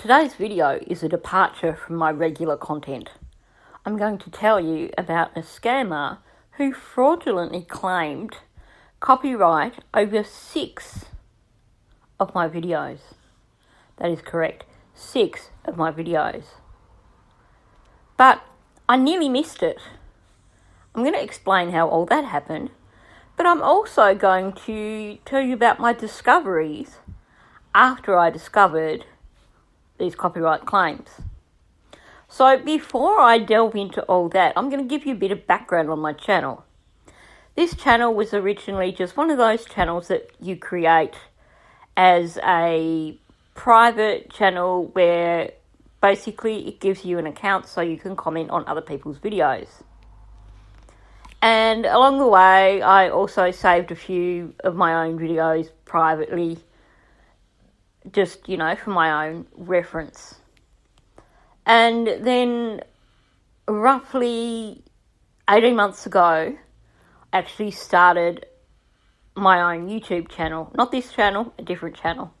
Today's video is a departure from my regular content. I'm going to tell you about a scammer who fraudulently claimed copyright over 6 of my videos. That is correct, 6 of my videos. But I nearly missed it. I'm going to explain how all that happened, but I'm also going to tell you about my discoveries after I discovered these copyright claims. So before I delve into all that, I'm going to give you a bit of background on my channel. This channel was originally just one of those channels that you create as a private channel where basically it gives you an account so you can comment on other people's videos. And along the way, I also saved a few of my own videos privately, just, for my own reference. And then roughly 18 months ago, I actually started my own YouTube channel. Not this channel, a different channel.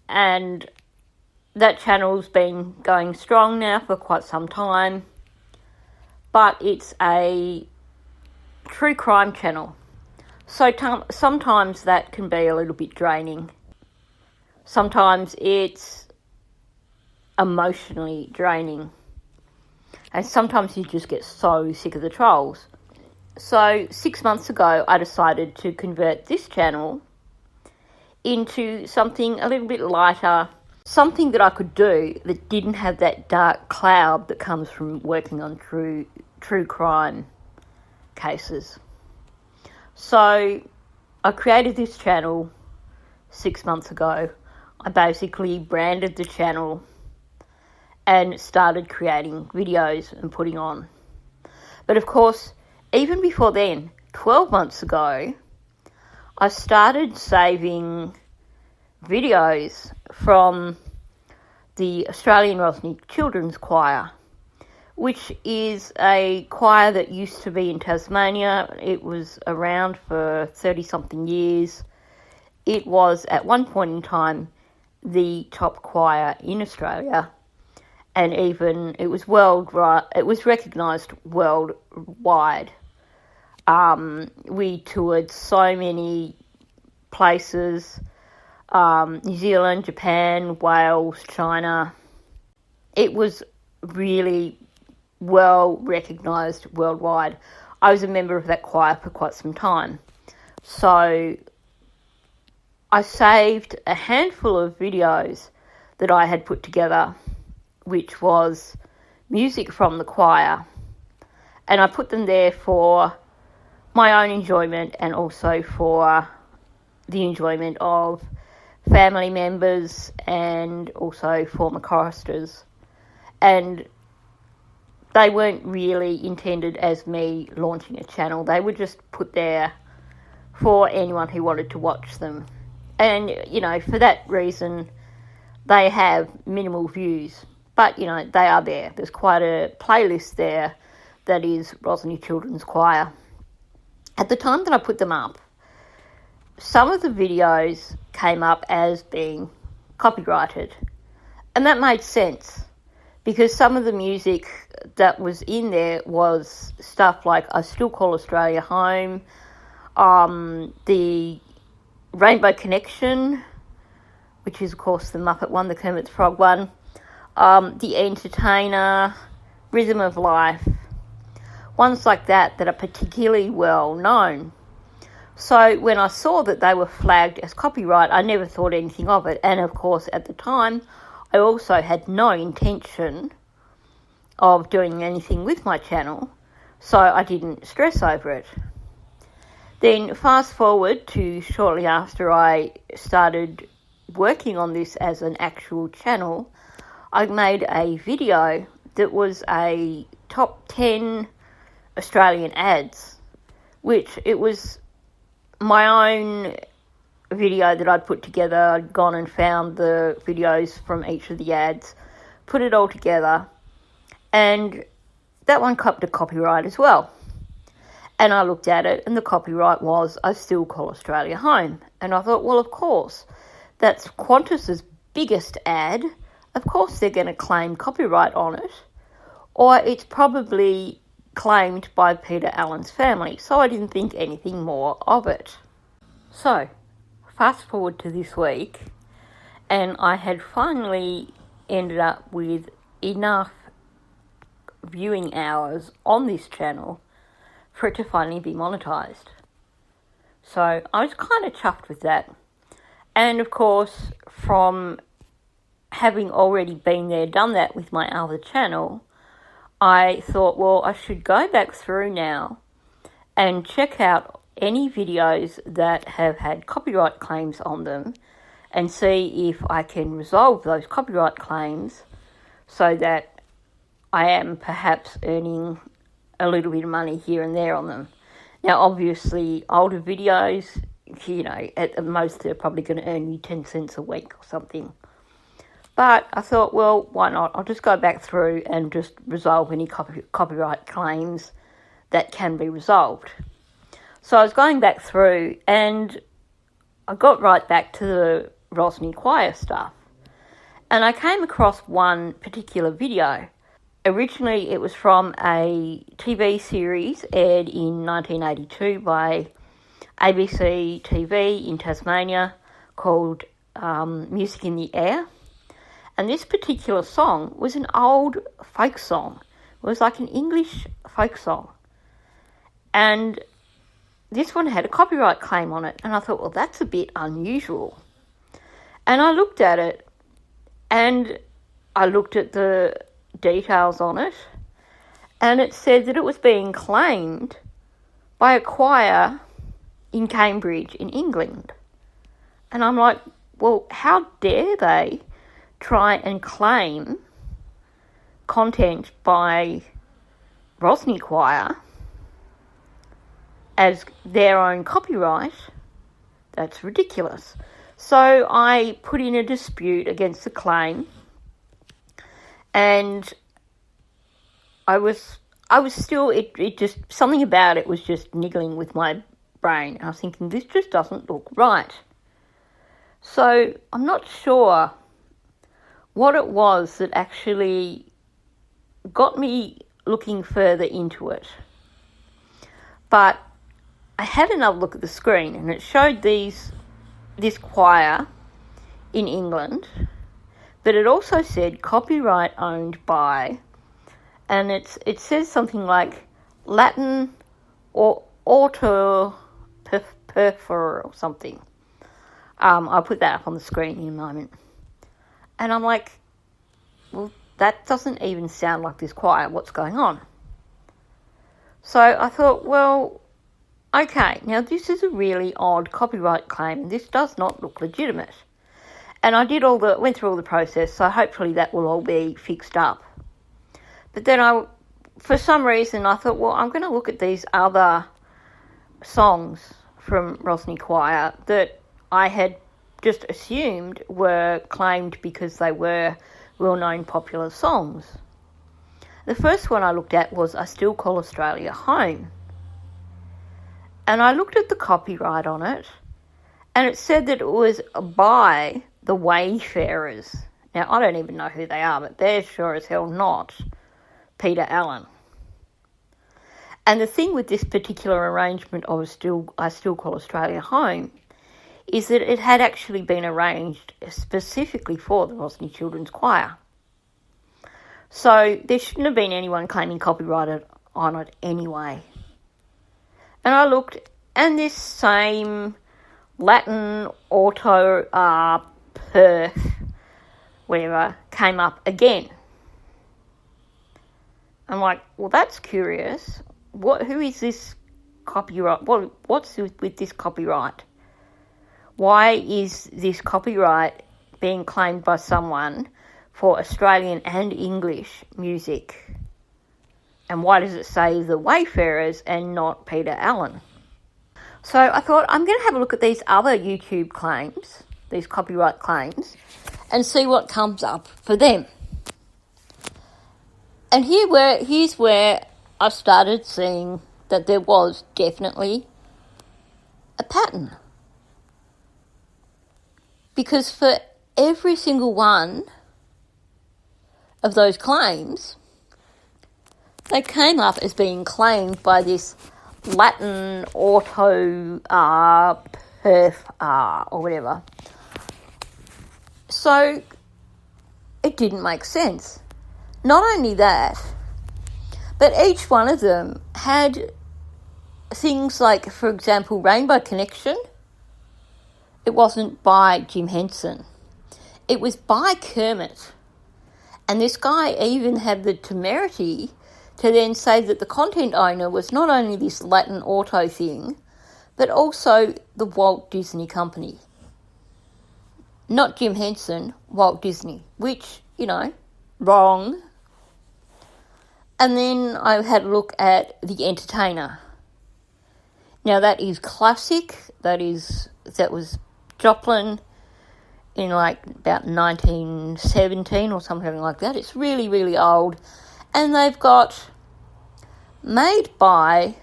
And that channel's been going strong now for quite some time. But it's a true crime channel. So sometimes that can be a little bit draining. Sometimes it's emotionally draining. And sometimes you just get so sick of the trolls. So 6 months ago, I decided to convert this channel into something a little bit lighter, something that I could do that didn't have that dark cloud that comes from working on true crime cases. So I created this channel 6 months ago. I basically branded the channel and started creating videos and putting on. But of course, even before then, 12 months ago, I started saving videos from the Australian Rosny Children's Choir, which is a choir that used to be in Tasmania. It was around for 30-something years. It was, at one point in time, the top choir in Australia, and even it was recognised worldwide. We toured so many places, New Zealand, Japan, Wales, China. It was really well recognised worldwide. I was a member of that choir for quite some time. So I saved a handful of videos that I had put together, which was music from the choir. And I put them there for my own enjoyment and also for the enjoyment of family members and also former choristers. And they weren't really intended as me launching a channel. They were just put there for anyone who wanted to watch them. And, for that reason, they have minimal views. But, they are there. There's quite a playlist there that is Rosny Children's Choir. At the time that I put them up, some of the videos came up as being copyrighted. And that made sense, because some of the music that was in there was stuff like I Still Call Australia Home, the Rainbow Connection, which is, of course, the Muppet one, the Kermit the Frog one, The Entertainer, Rhythm of Life, ones like that are particularly well known. So when I saw that they were flagged as copyright, I never thought anything of it. And of course, at the time, I also had no intention of doing anything with my channel, so I didn't stress over it. Then fast forward to shortly after I started working on this as an actual channel, I made a video that was a top 10 Australian ads, which it was my own video that I'd put together. I'd gone and found the videos from each of the ads, put it all together, and that one copped a copyright as well. And I looked at it, and the copyright was I Still Call Australia Home. And I thought, well, of course, that's Qantas's biggest ad of course they're going to claim copyright on it, or it's probably claimed by Peter Allen's family, so I didn't think anything more of it. So, fast forward to this week, and I had finally ended up with enough viewing hours on this channel for it to finally be monetised. So I was kind of chuffed with that. And of course, from having already been there, done that with my other channel, I thought, well, I should go back through now and check out any videos that have had copyright claims on them and see if I can resolve those copyright claims so that I am perhaps earning a little bit of money here and there on them. Now, obviously, older videos, at the most they're probably going to earn you 10 cents a week or something. But I thought, well, why not? I'll just go back through and just resolve any copyright claims that can be resolved. So I was going back through and I got right back to the Rosny Choir stuff. And I came across one particular video. Originally, it was from a TV series aired in 1982 by ABC TV in Tasmania called Music in the Air. And this particular song was an old folk song. It was like an English folk song. And this one had a copyright claim on it. And I thought, well, that's a bit unusual. And I looked at it, and I looked at the details on it, and it said that it was being claimed by a choir in Cambridge in England. And I'm like, well, how dare they try and claim content by Rosny Choir as their own copyright? That's ridiculous. So I put in a dispute against the claim, and I was still, it just, something about it was just niggling with my brain. I was thinking, this just doesn't look right. So I'm not sure what it was that actually got me looking further into it. But I had another look at the screen, and it showed this choir in England, but it also said copyright owned by, and it says something like Latin or auto perfor or something. I'll put that up on the screen in a moment. And I'm like, well, that doesn't even sound like this choir. What's going on? So I thought, well, okay, now this is a really odd copyright claim, and this does not look legitimate. And I went through all the process, so hopefully that will all be fixed up. But then for some reason, I thought, well, I'm going to look at these other songs from Rosny Choir that I had just assumed were claimed because they were well-known popular songs. The first one I looked at was I Still Call Australia Home. And I looked at the copyright on it, and it said that it was by the Wayfarers. Now, I don't even know who they are, but they're sure as hell not Peter Allen. And the thing with this particular arrangement of I Still Call Australia Home is that it had actually been arranged specifically for the Rosny Children's Choir. So there shouldn't have been anyone claiming copyright on it anyway. And I looked, and this same Latin auto perf, whatever, came up again. I'm like, well, that's curious. Who is this copyright? What's with this copyright? Why is this copyright being claimed by someone for Australian and English music? And why does it say the Wayfarers and not Peter Allen? So I thought, I'm going to have a look at these other YouTube claims, these copyright claims, and see what comes up for them. And here's where I started seeing that there was definitely a pattern. Because for every single one of those claims, they came up as being claimed by this Latin auto perf or whatever. So it didn't make sense. Not only that, but each one of them had things like, for example, Rainbow Connection. It wasn't by Jim Henson. It was by Kermit. And this guy even had the temerity to then say that the content owner was not only this Latin auto thing, but also the Walt Disney Company. Not Jim Henson, Walt Disney, which, wrong. And then I had a look at The Entertainer. Now that is classic. That was Joplin in about 1917 or something like that. It's really, really old. And they've got made by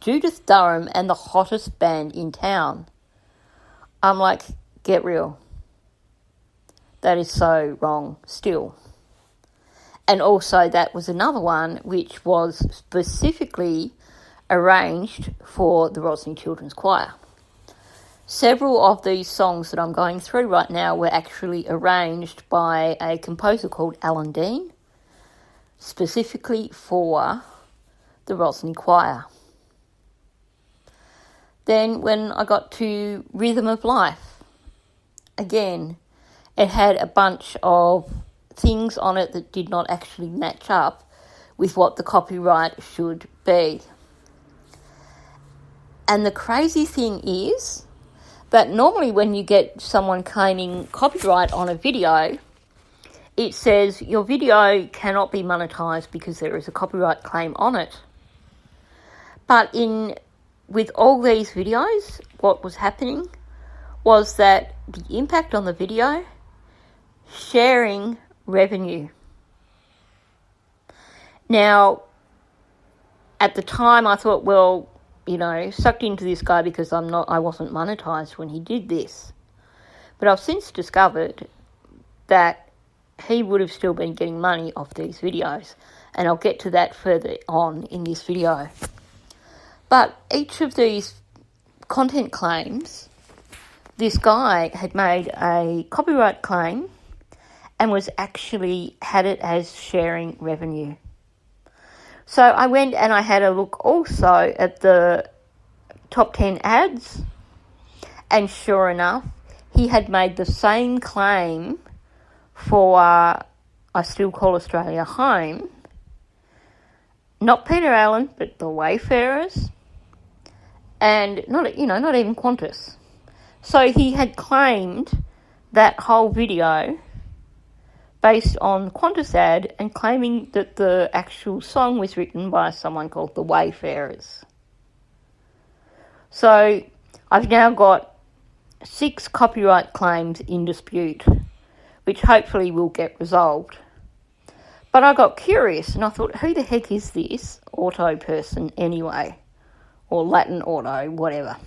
Judith Durham and the hottest band in town. I'm like, get real. That is so wrong still. And also that was another one which was specifically arranged for the Rosny Children's Choir. Several of these songs that I'm going through right now were actually arranged by a composer called Alan Dean, specifically for the Rosny Choir. Then when I got to Rhythm of Life, again, it had a bunch of things on it that did not actually match up with what the copyright should be. And the crazy thing is that normally when you get someone claiming copyright on a video, it says your video cannot be monetized because there is a copyright claim on it. But with all these videos, what was happening was that the impact on the video, sharing revenue. Now, at the time I thought, well, sucked into this guy because I wasn't monetized when he did this. But I've since discovered that he would have still been getting money off these videos. And I'll get to that further on in this video. But each of these content claims, this guy had made a copyright claim and had it as sharing revenue. So I went and I had a look also at the top 10 ads, and sure enough, he had made the same claim for I Still Call Australia Home. Not Peter Allen, but the Wayfarers, and not even Qantas. So he had claimed that whole video based on Qantas ad and claiming that the actual song was written by someone called the Wayfarers. So I've now got 6 copyright claims in dispute, which hopefully will get resolved. But I got curious and I thought, who the heck is this auto person anyway? Or Latin auto, whatever.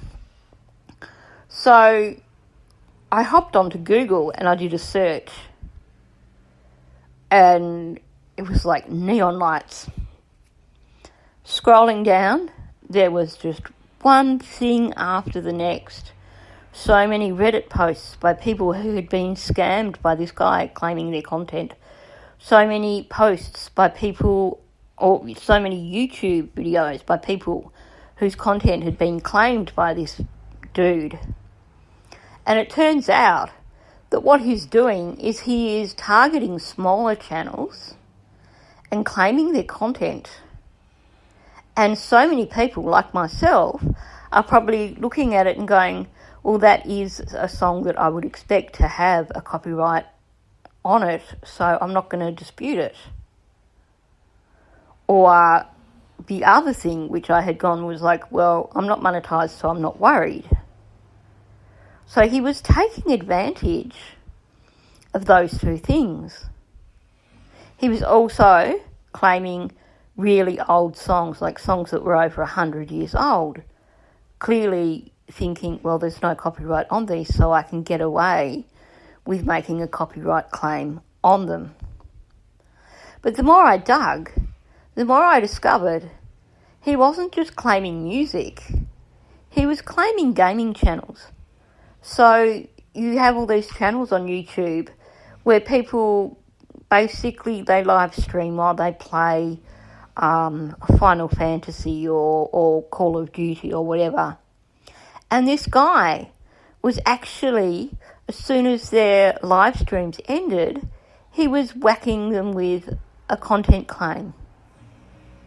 So I hopped onto Google and I did a search. And it was like neon lights. Scrolling down, there was just one thing after the next. So many Reddit posts by people who had been scammed by this guy claiming their content. So many posts by people, or so many YouTube videos by people whose content had been claimed by this dude. And it turns out that what he's doing is he is targeting smaller channels and claiming their content. And so many people, like myself, are probably looking at it and going, well, that is a song that I would expect to have a copyright on it, so I'm not going to dispute it. Or the other thing which I had gone was like, well, I'm not monetized, so I'm not worried. So he was taking advantage of those two things. He was also claiming really old songs, like songs that were over 100 years old, clearly thinking, well, there's no copyright on these, so I can get away with making a copyright claim on them. But the more I dug, the more I discovered he wasn't just claiming music, he was claiming gaming channels. So you have all these channels on YouTube where people basically, they live stream while they play Final Fantasy or Call of Duty or whatever. And this guy was actually, as soon as their live streams ended, he was whacking them with a content claim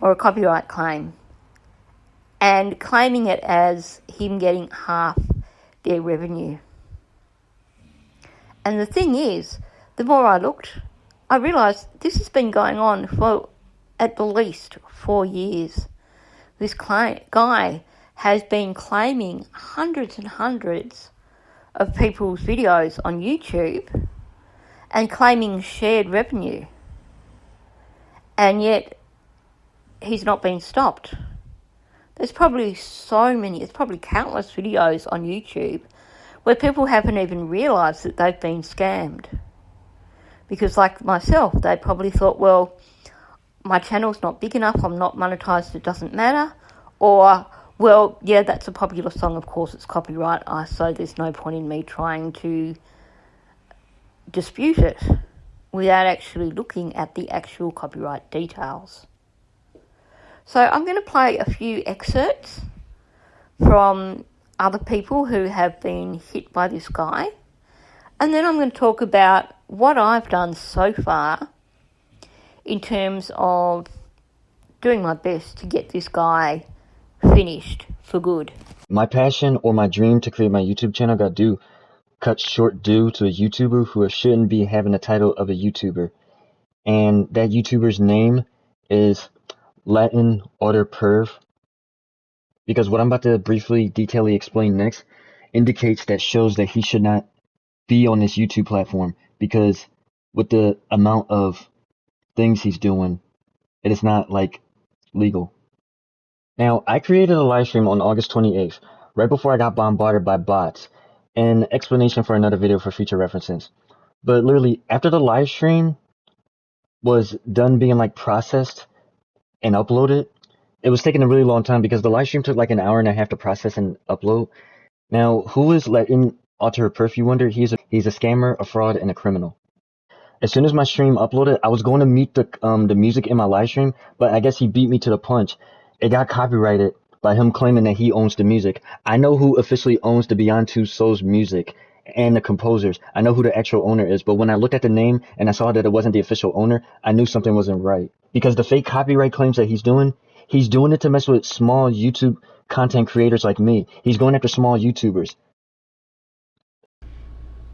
or a copyright claim and claiming it as him getting half their revenue. And the thing is, the more I looked, I realised this has been going on for at the least 4 years. This guy has been claiming hundreds and hundreds of people's videos on YouTube and claiming shared revenue. And yet, he's not been stopped. There's probably countless videos on YouTube where people haven't even realised that they've been scammed. Because like myself, they probably thought, well, my channel's not big enough, I'm not monetised, it doesn't matter. Or, well, yeah, that's a popular song, of course it's copyright, so there's no point in me trying to dispute it without actually looking at the actual copyright details. So I'm going to play a few excerpts from other people who have been hit by this guy. And then I'm going to talk about what I've done so far in terms of doing my best to get this guy finished for good. My passion or my dream to create my YouTube channel got cut short due to a YouTuber who shouldn't be having the title of a YouTuber. And that YouTuber's name is Latin Otter Perv. Because what I'm about to briefly, detailedly explain next shows that he should not be on this YouTube platform, because with the amount of things he's doing, it is not like legal. Now, I created a live stream on August 28th, right before I got bombarded by bots, an explanation for another video for future references. But literally, after the live stream was done being like processed and uploaded, it was taking a really long time because the live stream took like an hour and a half to process and upload. Now, who is Latin Otter Perf, you wonder? He's a scammer, a fraud, and a criminal. As soon as my stream uploaded, I was going to mute the music in my live stream, but I guess he beat me to the punch. It got copyrighted by him claiming that he owns the music. I know who officially owns the Beyond Two Souls music and the composers. I know who the actual owner is, but when I looked at the name and I saw that it wasn't the official owner, I knew something wasn't right. Because the fake copyright claims that he's doing it to mess with small YouTube content creators like me. He's going after small YouTubers.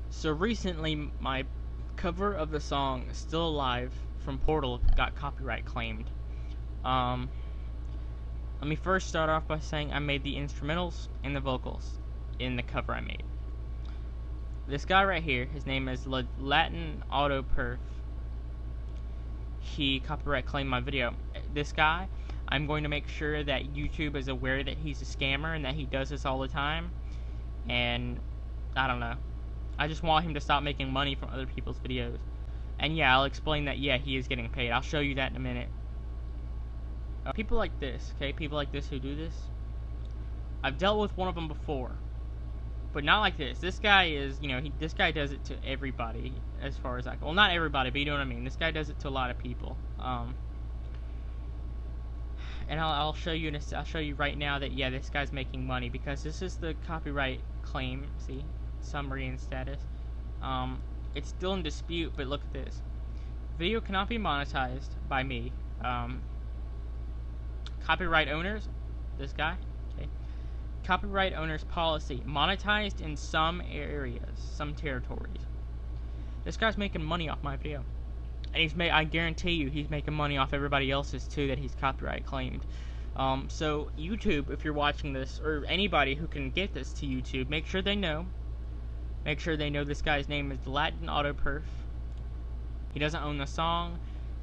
So recently, my cover of the song Still Alive from Portal got copyright claimed. Let me first start off by saying I made the instrumentals and the vocals in the cover I made. This guy right here, his name is Latin Auto Perf. He copyright claimed my video. This guy, I'm going to make sure that YouTube is aware that he's a scammer and that he does this all the time. And I don't know. I just want him to stop making money from other people's videos. And yeah, I'll explain that, yeah, he is getting paid. I'll show you that in a minute. People like this, okay? People like this who do this. I've dealt with one of them before. But not like this. This guy is, this guy does it to everybody, as far as well, not everybody, but you know what I mean. This guy does it to a lot of people. And I'll show you. I'll show you right now that yeah, this guy's making money because this is the copyright claim. See, summary and status. It's still in dispute, but look at this. Video cannot be monetized by me. Copyright owners. This guy. Okay. Copyright owners policy monetized in some areas, some territories. This guy's making money off my video, and I guarantee you, he's making money off everybody else's too that he's copyright claimed. So YouTube, if you're watching this, or anybody who can get this to YouTube, make sure they know. Make sure they know this guy's name is Latin Auto Perf. He doesn't own the song.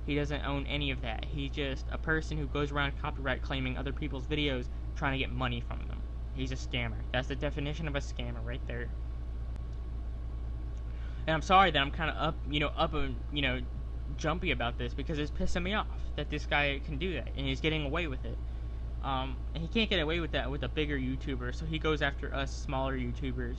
He doesn't own any of that. He's just a person who goes around copyright claiming other people's videos, trying to get money from them. He's a scammer. That's the definition of a scammer right there. And I'm sorry that I'm kind of jumpy about this because it's pissing me off that this guy can do that and he's getting away with it. And he can't get away with that with a bigger YouTuber, so he goes after us smaller YouTubers.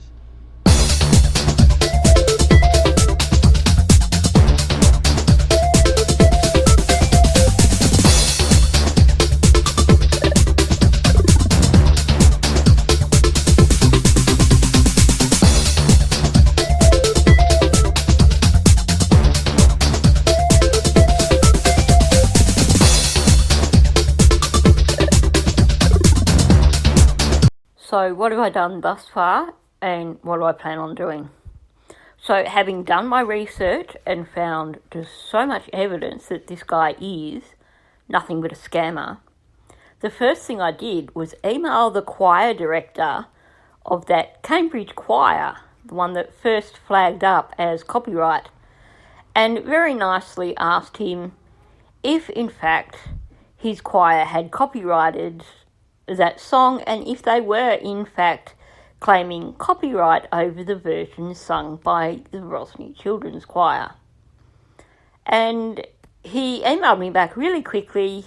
So what have I done thus far, and what do I plan on doing? So having done my research and found just so much evidence that this guy is nothing but a scammer, the first thing I did was email the choir director of that Cambridge choir, the one that first flagged up as copyright, and very nicely asked him if in fact his choir had copyrighted that song, and if they were in fact claiming copyright over the version sung by the Rosny Children's Choir. And he emailed me back really quickly,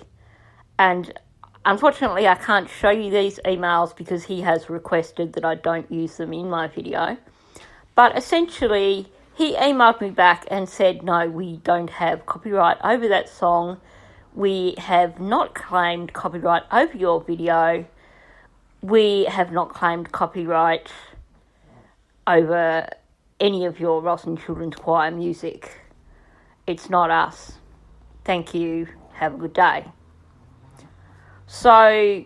and unfortunately I can't show you these emails because he has requested that I don't use them in my video. But essentially he emailed me back and said, no, we don't have copyright over that song. We have not claimed copyright over your video. We have not claimed copyright over any of your Rosny Children's Choir music. It's not us. Thank you. Have a good day. So,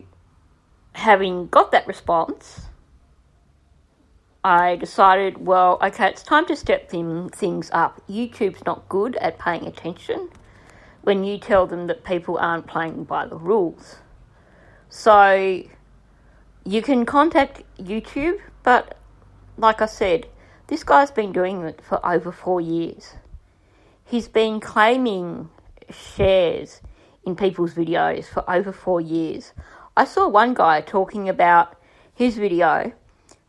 having got that response, I decided, well, okay, it's time to step things up. YouTube's not good at paying attention when you tell them that people aren't playing by the rules. So you can contact YouTube, but like I said, this guy's been doing it for over 4 years. He's been claiming shares in people's videos for over 4 years. I saw one guy talking about his video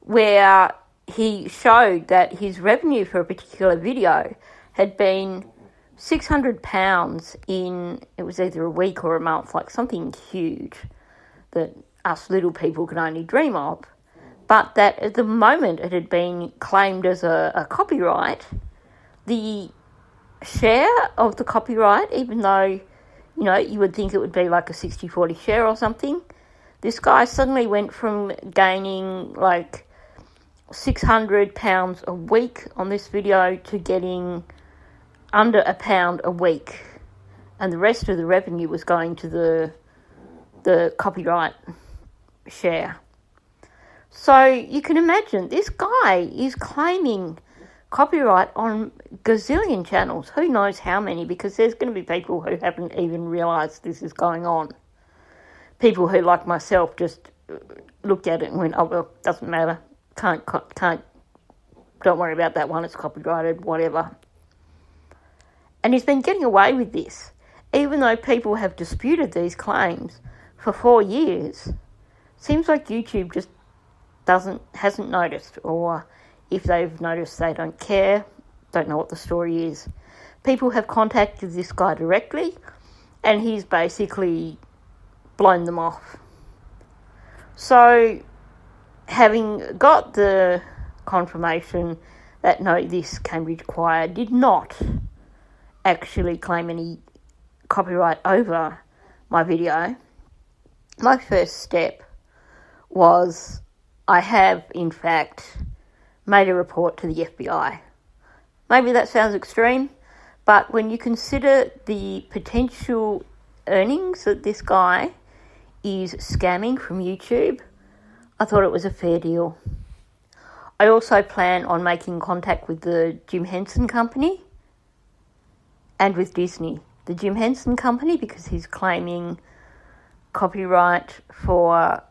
where he showed that his revenue for a particular video had been £600 in, it was either a week or a month, like something huge that us little people can only dream of. But that at the moment it had been claimed as a copyright, the share of the copyright, even though, you know, you would think it would be like a 60-40 share or something, this guy suddenly went from gaining like £600 a week on this video to getting under £1 a week, and the rest of the revenue was going to the copyright share. So you can imagine this guy is claiming copyright on gazillion channels, who knows how many, because there's going to be people who haven't even realised this is going on. People who, like myself, just looked at it and went, oh, well, doesn't matter, can't, don't worry about that one, it's copyrighted, whatever. And he's been getting away with this, even though people have disputed these claims for 4 years. Seems like YouTube just hasn't noticed, or if they've noticed, they don't care, don't know what the story is. People have contacted this guy directly, and he's basically blown them off. So, having got the confirmation that no, this Cambridge choir did not actually claim any copyright over my video, my first step was I have, in fact, made a report to the FBI. Maybe that sounds extreme, but when you consider the potential earnings that this guy is scamming from YouTube, I thought it was a fair deal. I also plan on making contact with the Jim Henson Company and with Disney. The Jim Henson Company because he's claiming copyright for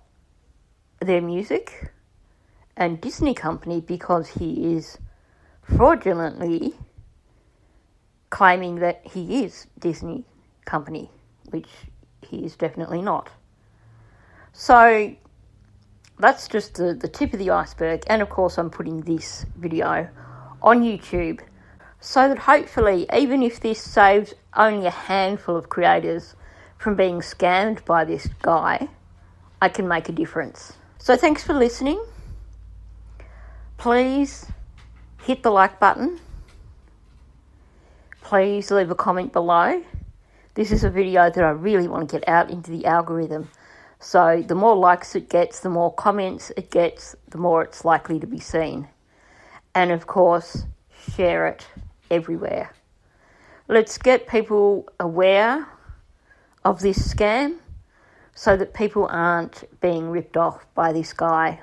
their music, and Disney Company because he is fraudulently claiming that he is Disney Company, which he is definitely not. So that's just the tip of the iceberg, and of course I'm putting this video on YouTube so that hopefully, even if this saves only a handful of creators from being scammed by this guy, I can make a difference. So thanks for listening. Please hit the like button. Please leave a comment below. This is a video that I really want to get out into the algorithm. So the more likes it gets, the more comments it gets, the more it's likely to be seen. And of course, share it everywhere. Let's get people aware of this scam so that people aren't being ripped off by this guy.